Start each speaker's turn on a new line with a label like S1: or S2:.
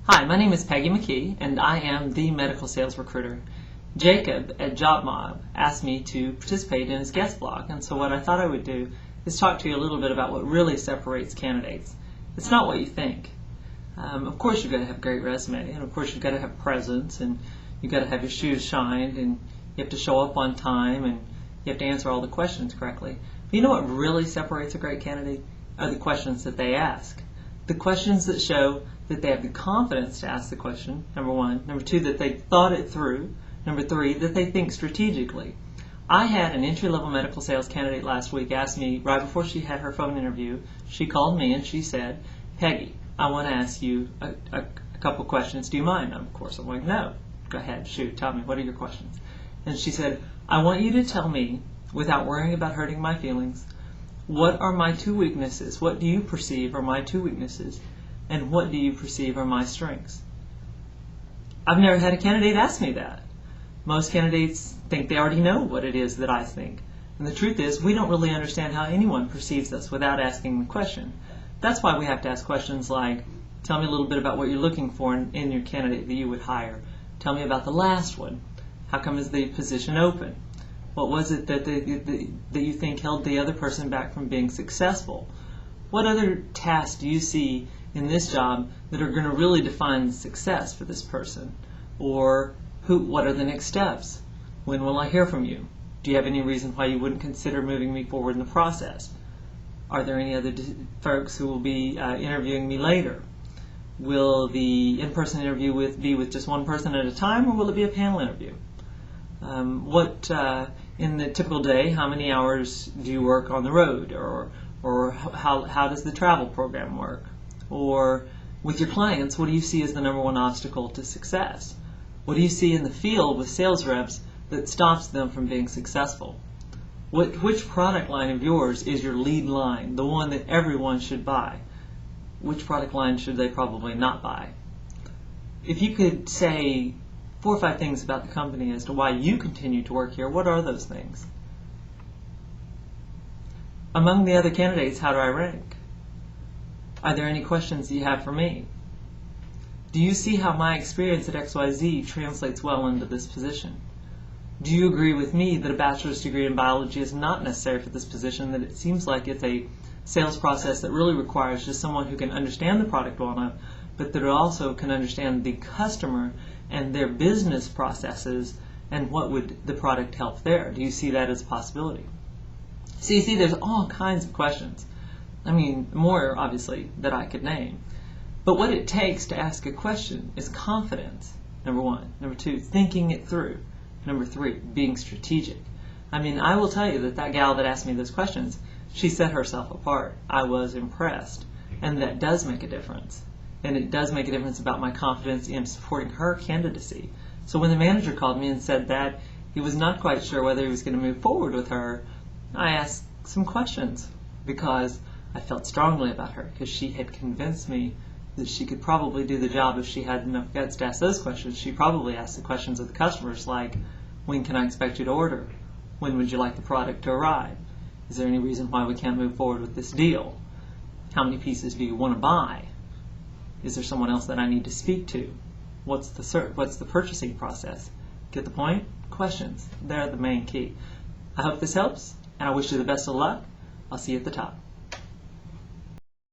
S1: Hi, my name is Peggy McKee, and I am the medical sales recruiter. Jacob at JobMob asked me to participate in his guest blog, and so what I thought I would do is talk to you a little bit about what really separates candidates. It's not what you think. Of course you've got to have a great resume, and of course you've got to have presence, and you've got to have your shoes shined, and you have to show up on time, and you have to answer all the questions correctly. But you know what really separates a great candidate? Are the questions that they ask. The questions that show that they have the confidence to ask the question, number one. Number two, that they thought it through. Number three, that they think strategically. I had an entry-level medical sales candidate last week ask me, right before she had her phone interview, she called me and she said, Peggy, I want to ask you a couple questions. Do you mind? Of course, I'm like, no. Go ahead, shoot, tell me, what are your questions? And she said, I want you to tell me, without worrying about hurting my feelings, what are my two weaknesses? What do you perceive are my two weaknesses? And what do you perceive are my strengths? I've never had a candidate ask me that. Most candidates think they already know what it is that I think. And the truth is, we don't really understand how anyone perceives us without asking the question. That's why we have to ask questions like, tell me a little bit about what you're looking for in your candidate that you would hire. Tell me about the last one. How come is the position open? What was it that you think held the other person back from being successful? What other tasks do you see in this job that are going to really define success for this person? Or what are the next steps? When will I hear from you? Do you have any reason why you wouldn't consider moving me forward in the process? Are there any other folks who will be interviewing me later? Will the in-person interview be with just one person at a time, or will it be a panel interview? In the typical day, how many hours do you work on the road, or how does the travel program work? Or with your clients, what do you see as the number one obstacle to success? What do you see in the field with sales reps that stops them from being successful? Which product line of yours is your lead line, the one that everyone should buy? Which product line should they probably not buy? If you could say 4 or 5 things about the company as to why you continue to work here, what are those things? Among the other candidates, how do I rank? Are there any questions you have for me? Do you see how my experience at XYZ translates well into this position? Do you agree with me that a bachelor's degree in biology is not necessary for this position, that it seems like it's a sales process that really requires just someone who can understand the product well enough, but that also can understand the customer and their business processes and what would the product help there? Do you see that as a possibility? So you see, there's all kinds of questions. I mean, more obviously that I could name. But what it takes to ask a question is confidence, number one. Number two, thinking it through. Number three, being strategic. I mean, I will tell you that gal that asked me those questions, she set herself apart. I was impressed. And that does make a difference. And it does make a difference about my confidence in supporting her candidacy. So when the manager called me and said that he was not quite sure whether he was going to move forward with her, I asked some questions because I felt strongly about her, because she had convinced me that she could probably do the job if she had enough guts to ask those questions. She probably asked the questions of the customers like, when can I expect you to order? When would you like the product to arrive? Is there any reason why we can't move forward with this deal? How many pieces do you want to buy? Is there someone else that I need to speak to? What's the purchasing process? Get the point? Questions. They're the main key. I hope this helps, and I wish you the best of luck. I'll see you at the top.